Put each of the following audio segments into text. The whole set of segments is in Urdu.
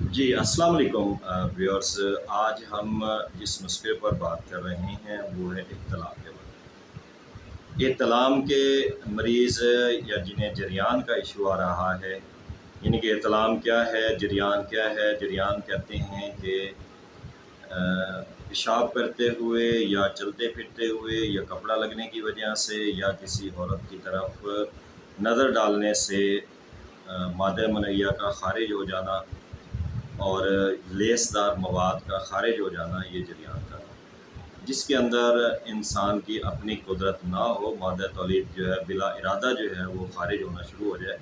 جی السلام علیکم ویورز، آج ہم جس نسخے پر بات کر رہے ہیں وہ ہے احتلام کے بارے میں۔ احتلام کے مریض یا جنہیں جریان کا ایشو آ رہا ہے، یعنی کہ احتلام کیا ہے، جریان کیا ہے۔ جریان کہتے ہیں کہ پیشاب کرتے ہوئے یا چلتے پھرتے ہوئے یا کپڑا لگنے کی وجہ سے یا کسی عورت کی طرف نظر ڈالنے سے مادہ منیہ کا خارج ہو جانا اور لیس دار مواد کا خارج ہو جانا، یہ جریان کا جس کے اندر انسان کی اپنی قدرت نہ ہو، مادہ تولید جو ہے بلا ارادہ جو ہے وہ خارج ہونا شروع ہو جائے،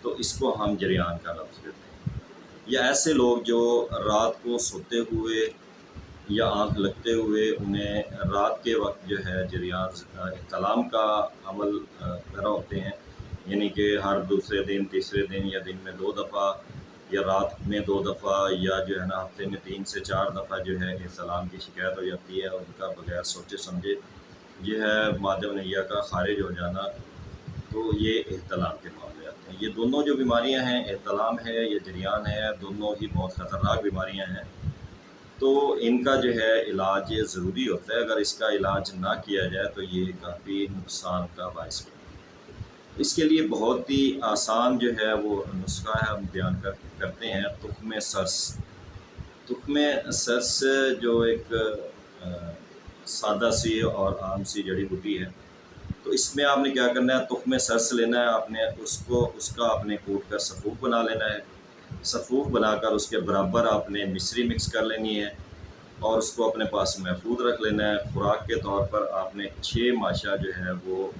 تو اس کو ہم جریان کا لفظ دیتے ہیں۔ یا ایسے لوگ جو رات کو سوتے ہوئے یا آنکھ لگتے ہوئے انہیں رات کے وقت جو ہے جریان احتلام کا عمل پیرا ہوتے ہیں، یعنی کہ ہر دوسرے دن، تیسرے دن یا دن میں 2 دفعہ یا رات میں 2 دفعہ یا جو ہے نا ہفتے میں 3 سے 4 دفعہ جو ہے احتلام کی شکایت ہو جاتی ہے، ان کا بغیر سوچے سمجھے یہ ہے مادہ منیہ کا خارج ہو جانا، تو یہ احتلام کے معاملے آتے ہیں۔ یہ دونوں جو بیماریاں ہیں، احتلام ہے یا جریان ہے، دونوں ہی بہت خطرناک بیماریاں ہیں، تو ان کا جو ہے علاج ضروری ہوتا ہے۔ اگر اس کا علاج نہ کیا جائے تو یہ کافی نقصان کا باعث ہوتا ہے۔ اس کے لیے بہت ہی آسان جو ہے وہ نسخہ ہے، ہم بیان کرتے ہیں تخم سرس۔ تخم سرس جو ایک سادہ سی اور عام سی جڑی بوٹی ہے، تو اس میں آپ نے کیا کرنا ہے، تخم سرس لینا ہے، آپ نے اس کا آپ نے کوٹ کر سفوف بنا لینا ہے۔ سفوف بنا کر اس کے برابر آپ نے مصری مکس کر لینی ہے اور اس کو اپنے پاس محفوظ رکھ لینا ہے۔ خوراک کے طور پر آپ نے 6 ماشا جو ہے وہ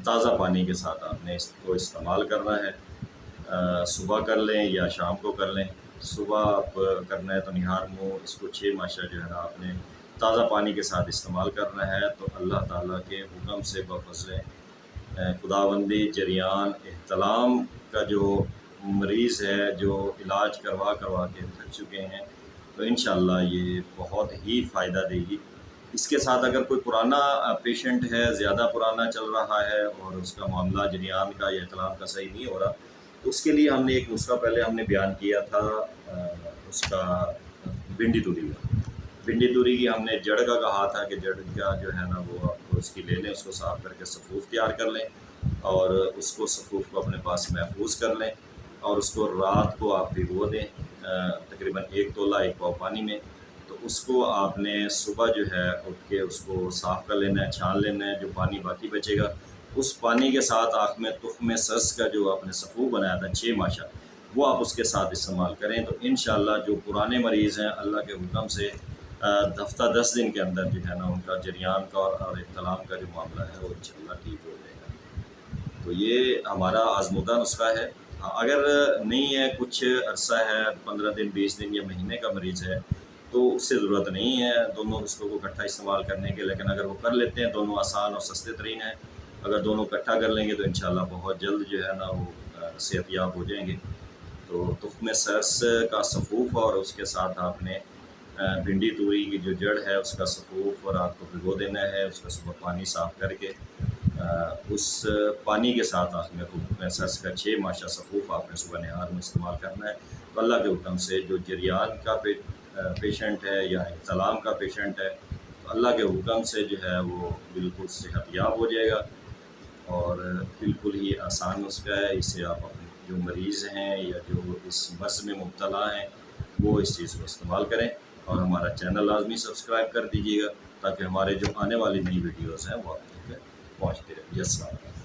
تازہ پانی کے ساتھ آپ نے اس کو استعمال کرنا ہے۔ صبح کر لیں یا شام کو کر لیں۔ صبح آپ کرنا ہے تو نہار منہ اس کو 6 ماشا جو ہے نا آپ نے تازہ پانی کے ساتھ استعمال کرنا ہے، تو اللہ تعالیٰ کے حکم سے بفضل خداوندی جریان احتلام کا جو مریض ہے، جو علاج کروا کے تھک چکے ہیں، تو انشاءاللہ یہ بہت ہی فائدہ دے گی۔ اس کے ساتھ اگر کوئی پرانا پیشنٹ ہے، زیادہ پرانا چل رہا ہے اور اس کا معاملہ جریان کا یا احتلام کا صحیح نہیں ہو رہا، تو اس کے لیے ہم نے ایک نسخہ پہلے ہم نے بیان کیا تھا، اس کا بھنڈی توری کا۔ بھنڈی توری کی ہم نے جڑ کا کہا تھا کہ جڑ کا جو ہے نا وہ آپ اس کی لے لیں، اس کو صاف کر کے سفوف تیار کر لیں اور اس کو سفوف کو اپنے پاس محفوظ کر لیں اور اس کو رات کو آپ بھگو دیں تقریباً 1 تولہ 1 پاؤ پانی میں۔ تو اس کو آپ نے صبح جو ہے اٹھ کے اس کو صاف کر لینا ہے، چھان لینا ہے، جو پانی باقی بچے گا اس پانی کے ساتھ آنکھ میں تخم سرس کا جو آپ نے سفوف بنایا تھا 6 ماشا، وہ آپ اس کے ساتھ استعمال کریں، تو انشاءاللہ جو پرانے مریض ہیں اللہ کے حکم سے ہفتہ 10 دن کے اندر جو ہے نا ان کا جریان کا اور احتلام کا جو معاملہ ہے وہ انشاءاللہ ٹھیک ہو جائے گا۔ تو یہ ہمارا آزمودہ نسخہ ہے۔ اگر نہیں ہے، کچھ عرصہ ہے، 15 دن 20 دن یا مہینے کا مریض ہے، تو اس سے ضرورت نہیں ہے دونوں نسخوں کو اکٹھا استعمال کرنے کے، لیکن اگر وہ کر لیتے ہیں، دونوں آسان اور سستے ترین ہیں، اگر دونوں اکٹھا کر لیں گے تو انشاءاللہ بہت جلد جو ہے نا وہ صحت یاب ہو جائیں گے۔ تو تخم سرس کا سفوف اور اس کے ساتھ آپ نے بھنڈی توری کی جو جڑ ہے اس کا سفوف اور آپ کو بھگو دینا ہے، اس کا صبح پانی صاف کر کے اس پانی کے ساتھ آپ نے تخم سرس کا 6 ماشا سفوف آپ نے صبح نہار میں استعمال کرنا ہے۔ تو اللہ کے حکم سے جو جریان کا پیشنٹ ہے یا احتلام کا پیشنٹ ہے، تو اللہ کے حکم سے جو ہے وہ بالکل صحت یاب ہو جائے گا اور بالکل ہی آسان نسخہ ہے۔ اسے آپ اپنے جو مریض ہیں یا جو اس مرض میں مبتلا ہیں وہ اس چیز کو استعمال کریں، اور ہمارا چینل لازمی سبسکرائب کر دیجیے گا تاکہ ہمارے جو آنے والی نئی ویڈیوز ہیں وہ آپ تک پہنچتے رہیں۔ السلام علیکم۔